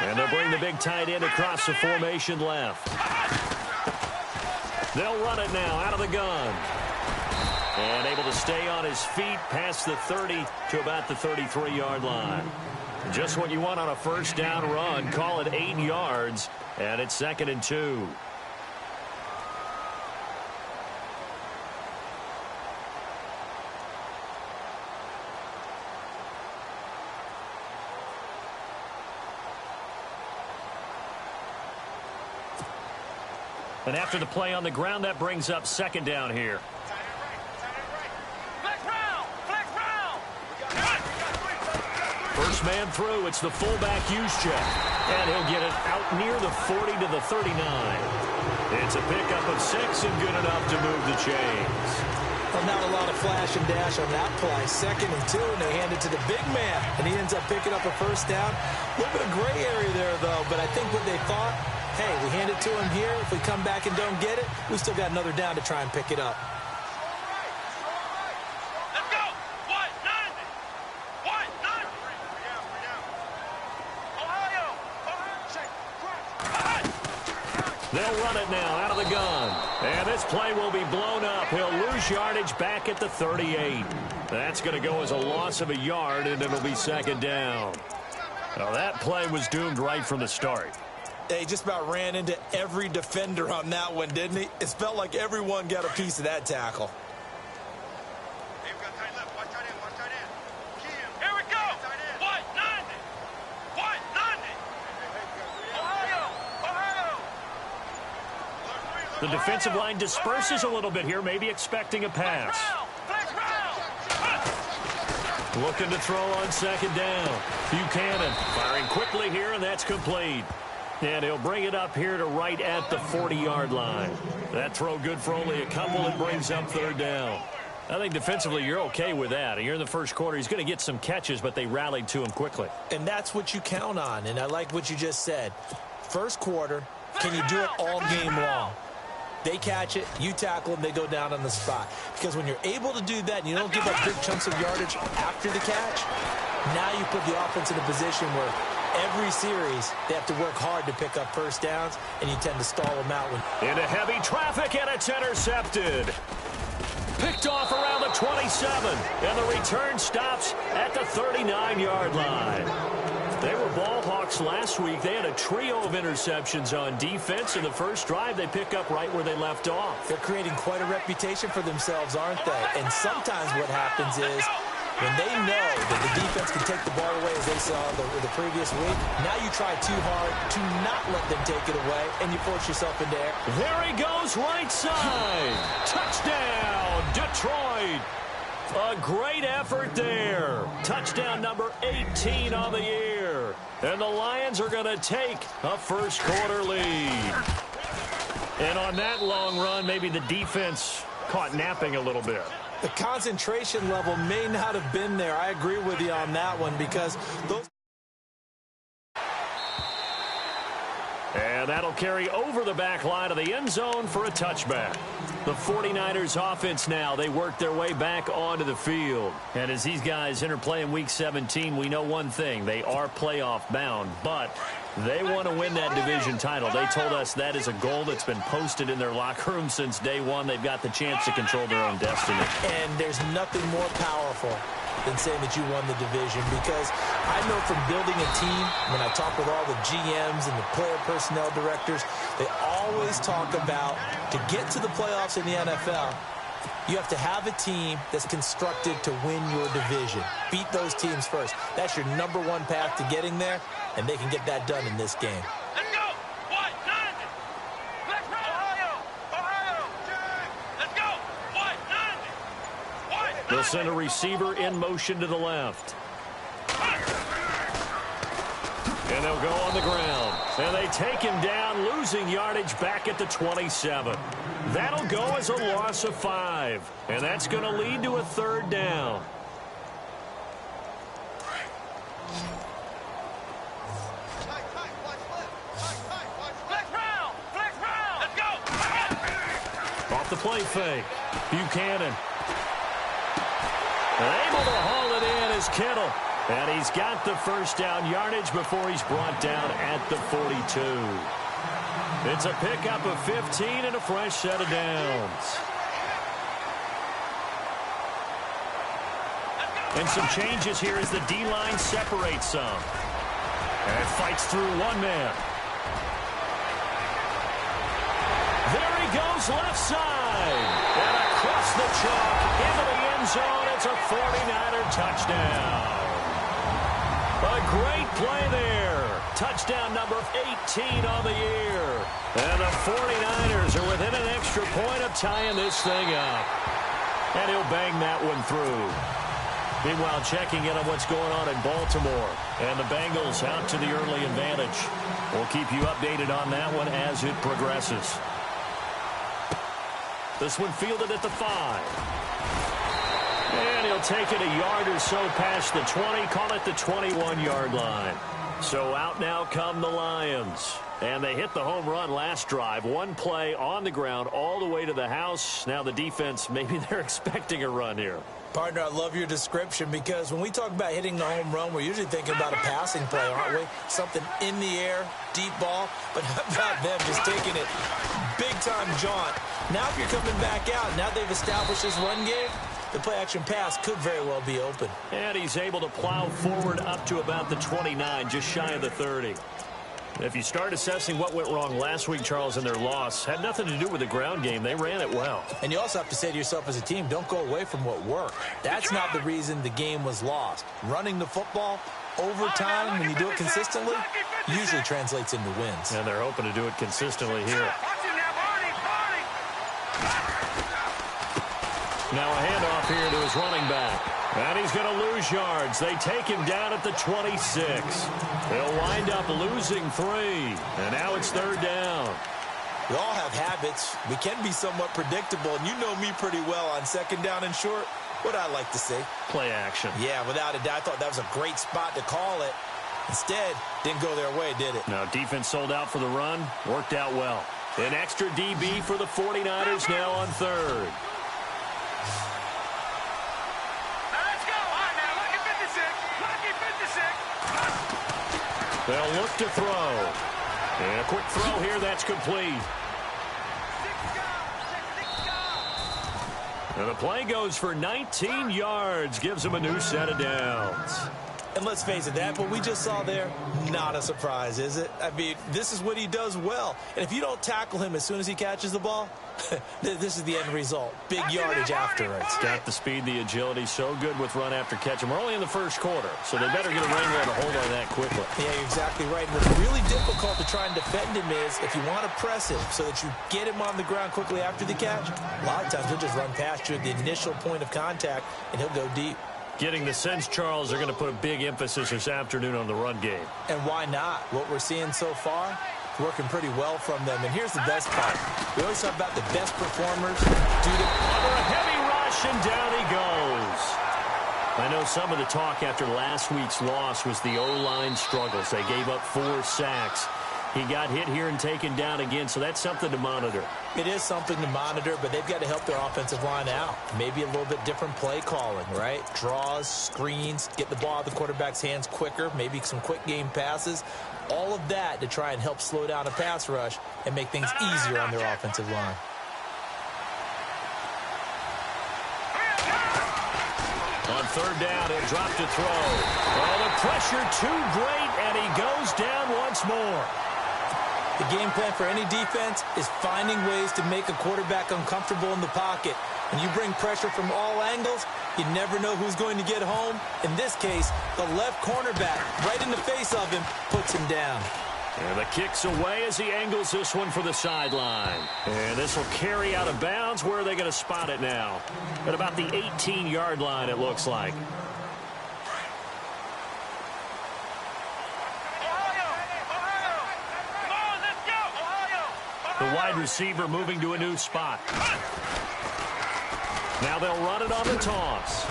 And they'll bring the big tight end across the formation left. They'll run it now out of the gun. And able to stay on his feet past the 30 to about the 33-yard line. Just what you want on a first down run. Call it 8 yards. And it's 2nd and 2. And after the play on the ground, that brings up 2nd down here. First man through, it's the fullback use check. And he'll get it out near the 40 to the 39. It's a pickup of 6 and good enough to move the chains. Well, not a lot of flash and dash on that play. 2nd and 2, and they hand it to the big man. And he ends up picking up a first down. A little bit of gray area there, though. But I think what they thought, hey, we hand it to him here. If we come back and don't get it, we still got another down to try and pick it up. They'll run it now out of the gun. And this play will be blown up. He'll lose yardage back at the 38. That's going to go as a loss of a yard, and it'll be 2nd down. Now, that play was doomed right from the start. He just about ran into every defender on that one, didn't he? It felt like everyone got a piece of that tackle. The defensive line disperses a little bit here, maybe expecting a pass. Looking to throw on 2nd down. Buchanan firing quickly here, and that's complete. And he'll bring it up here to right at the 40-yard line. That throw good for only a couple and brings up 3rd down. I think defensively you're okay with that. You're in the first quarter. He's going to get some catches, but they rallied to him quickly. And that's what you count on, and I like what you just said. First quarter, can you do it all game long? They catch it, you tackle them, they go down on the spot. Because when you're able to do that and you don't give up big chunks of yardage after the catch, now you put the offense in a position where every series they have to work hard to pick up first downs, and you tend to stall them out. Into heavy traffic, and it's intercepted. Picked off around the 27, and the return stops at the 39-yard line. They were ball hawks last week. They had a trio of interceptions on defense. In the first drive, they pick up right where they left off. They're creating quite a reputation for themselves, aren't they? And sometimes what happens is when they know that the defense can take the ball away, as they saw the previous week, now you try too hard to not let them take it away, and you force yourself into air. There he goes, right side. Touchdown, Detroit. A great effort there. Touchdown number 18 on the year. And the Lions are going to take a first quarter lead. And on that long run, maybe the defense caught napping a little bit. The concentration level may not have been there. I agree with you on that one, because those... And that'll carry over the back line of the end zone for a touchback. The 49ers offense now, they work their way back onto the field. And as these guys interplay in Week 17, we know one thing. They are playoff bound, but they want to win that division title. They told us that is a goal that's been posted in their locker room since day one. They've got the chance to control their own destiny. And there's nothing more powerful than saying that you won the division, because I know from building a team, when I talk with all the GMs and the player personnel directors, they always talk about, to get to the playoffs in the NFL, you have to have a team that's constructed to win your division. Beat those teams first. That's your number one path to getting there, and they can get that done in this game. They'll send a receiver in motion to the left. And they'll go on the ground. And they take him down, losing yardage back at the 27. That'll go as a loss of 5. And that's going to lead to a 3rd down. Off the play fake. Buchanan. And able to haul it in is Kittle. And he's got the first down yardage before he's brought down at the 42. It's a pickup of 15 and a fresh set of downs. And some changes here as the D-line separates some. And it fights through one man. There he goes, left side. And across the chalk into the end zone. It's a 49er touchdown. A great play there. Touchdown number 18 on the year. And the 49ers are within an extra point of tying this thing up. And he'll bang that one through. Meanwhile, checking in on what's going on in Baltimore. And the Bengals out to the early advantage. We'll keep you updated on that one as it progresses. This one fielded at the 5. And he'll take it a yard or so past the 20, call it the 21-yard line. So out now come the Lions. And they hit the home run last drive. One play on the ground all the way to the house. Now the defense, maybe they're expecting a run here. Partner, I love your description because when we talk about hitting the home run, we're usually thinking about a passing play, aren't we? Something in the air, deep ball. But how about them just taking it big-time jaunt? Now if you're coming back out, now they've established this run game, the play-action pass could very well be open. And he's able to plow forward up to about the 29, just shy of the 30. If you start assessing what went wrong last week, Charles, in their loss, had nothing to do with the ground game. They ran it well. And you also have to say to yourself as a team, don't go away from what worked. That's not the reason the game was lost. Running the football over time, when you do it consistently, usually translates into wins. And they're hoping to do it consistently here. Now a handoff here to his running back. And he's going to lose yards. They take him down at the 26. He'll wind up losing 3. And now it's 3rd down. We all have habits. We can be somewhat predictable. And you know me pretty well on 2nd down and short. What I like to say? Play action. Yeah, without a doubt. I thought that was a great spot to call it. Instead, didn't go their way, did it? No, defense sold out for the run. Worked out well. An extra DB for the 49ers now on 3rd. They'll look to throw. And a quick throw here, that's complete. And the play goes for 19 yards, gives him a new set of downs. And let's face it, that what we just saw there, not a surprise, is it? I mean, this is what he does well. And if you don't tackle him as soon as he catches the ball, this is the end result. Big yardage afterwards. Got the speed, the agility, so good with run after catch. And we're only in the first quarter, so they better get a wrangler to hold on that quickly. Yeah, you're exactly right. And what's really difficult to try and defend him is if you want to press him so that you get him on the ground quickly after the catch, a lot of times he'll just run past you at the initial point of contact, and he'll go deep. Getting the sense, Charles, they're going to put a big emphasis this afternoon on the run game. And why not? What we're seeing so far, working pretty well from them. And here's the best part. We always talk about the best performers due to under a heavy rush, and down he goes. I know some of the talk after last week's loss was the O-line struggles. They gave up 4 sacks. He got hit here and taken down again, so that's something to monitor. It is something to monitor, but they've got to help their offensive line out. Maybe a little bit different play calling, right? Draws, screens, get the ball out of the quarterback's hands quicker, maybe some quick game passes. All of that to try and help slow down a pass rush and make things easier on their offensive line. On 3rd down, he'll drop to throw. Oh, the pressure too great, and he goes down once more. The game plan for any defense is finding ways to make a quarterback uncomfortable in the pocket. When you bring pressure from all angles, you never know who's going to get home. In this case, the left cornerback, right in the face of him, puts him down. And the kick's away as he angles this one for the sideline. And this will carry out of bounds. Where are they going to spot it now? At about the 18-yard line, it looks like. The wide receiver moving to a new spot. Now they'll run it on the toss.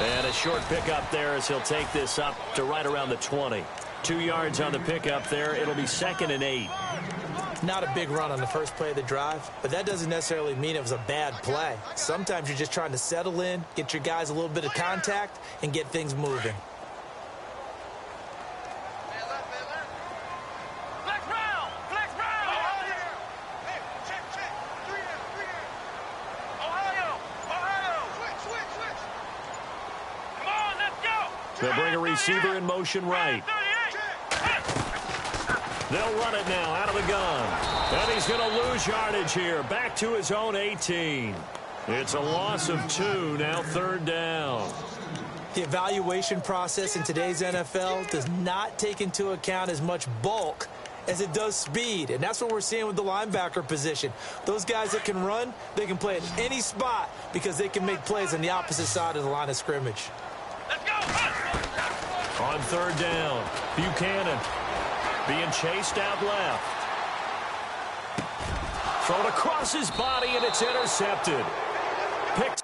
And a short pickup there as he'll take this up to right around the 20. 2 yards on the pickup there. It'll be 2nd and 8. Not a big run on the first play of the drive, but that doesn't necessarily mean it was a bad play. Sometimes you're just trying to settle in, get your guys a little bit of contact, and get things moving. They'll bring a receiver in motion right. They'll run it now out of the gun. And he's going to lose yardage here. Back to his own 18. It's a loss of 2, now 3rd down. The evaluation process in today's NFL does not take into account as much bulk as it does speed. And that's what we're seeing with the linebacker position. Those guys that can run, they can play at any spot because they can make plays on the opposite side of the line of scrimmage. Let's go! On 3rd down, Buchanan being chased out left. Thrown across his body, and it's intercepted. Picked.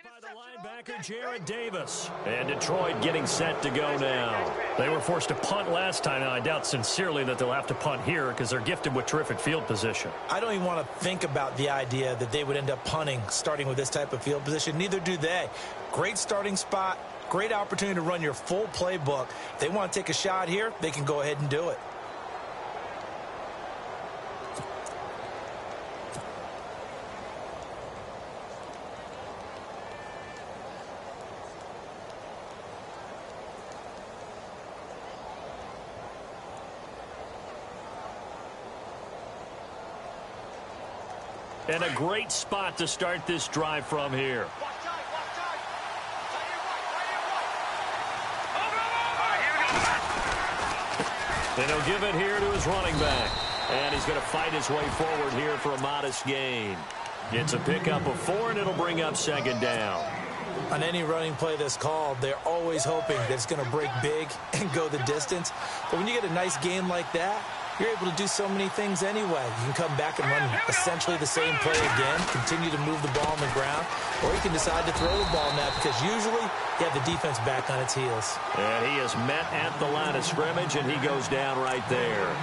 By the linebacker, Jared Davis. And Detroit getting set to go now. They were forced to punt last time. Now, I doubt sincerely that they'll have to punt here because they're gifted with terrific field position. I don't even want to think about the idea that they would end up punting starting with this type of field position. Neither do they. Great starting spot, great opportunity to run your full playbook. If they want to take a shot here, they can go ahead and do it. And a great spot to start this drive from here. And he'll give it here to his running back. And he's going to fight his way forward here for a modest gain. It's a pickup of 4, and it'll bring up 2nd down. On any running play that's called, they're always hoping that it's going to break big and go the distance. But when you get a nice game like that, you're able to do so many things anyway. You can come back and run essentially the same play again, continue to move the ball on the ground, or you can decide to throw the ball now because usually you have the defense back on its heels. And he is met at the line of scrimmage, and he goes down right there.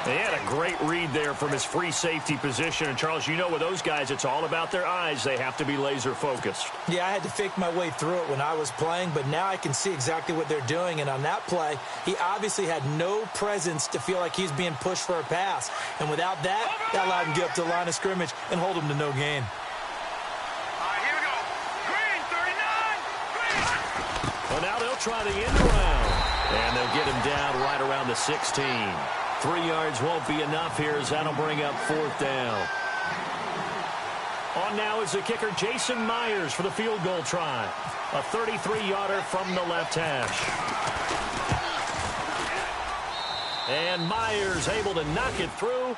They had a great read there from his free safety position. And, Charles, you know with those guys, it's all about their eyes. They have to be laser-focused. Yeah, I had to fake my way through it when I was playing, but now I can see exactly what they're doing. And on that play, he obviously had no presence to feel like he's being pushed for a pass. And without that, that allowed him to get up to the line of scrimmage and hold him to no gain. All right, here we go. Green, 39. Green. Well, now they'll try the end around. And they'll get him down right around the 16. 3 yards won't be enough here as that'll bring up 4th down. On now is the kicker, Jason Myers, for the field goal try. A 33-yarder from the left hash. And Myers able to knock it through.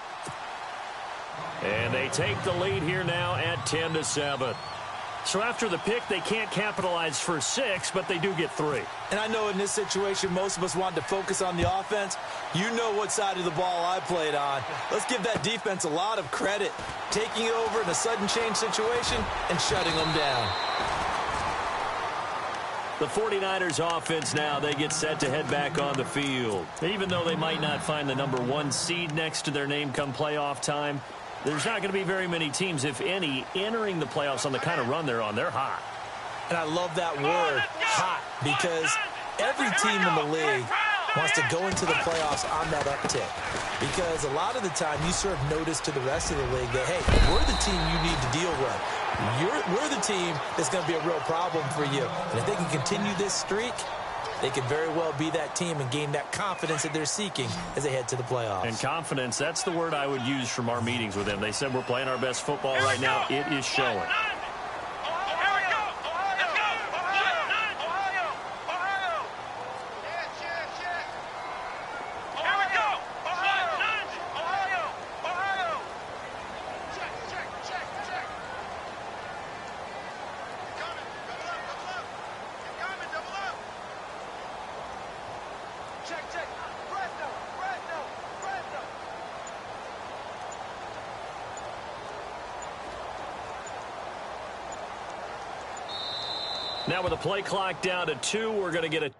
And they take the lead here now at 10-7. So after the pick, they can't capitalize for 6, but they do get 3. And I know in this situation, most of us wanted to focus on the offense. You know what side of the ball I played on. Let's give that defense a lot of credit. Taking it over in a sudden change situation and shutting them down. The 49ers offense now, they get set to head back on the field. Even though they might not find the number 1 seed next to their name come playoff time, there's not going to be very many teams, if any, entering the playoffs on the kind of run they're on. They're hot. And I love that word, hot, because every team in the league wants to go into the playoffs on that uptick. Because a lot of the time you serve notice to the rest of the league that, hey, we're the team you need to deal with. We're the team that's going to be a real problem for you. And if they can continue this streak, they could very well be that team and gain that confidence that they're seeking as they head to the playoffs. And confidence, that's the word I would use from our meetings with them. They said we're playing our best football right now. It is showing. Now with the play clock down to 2, we're going to get a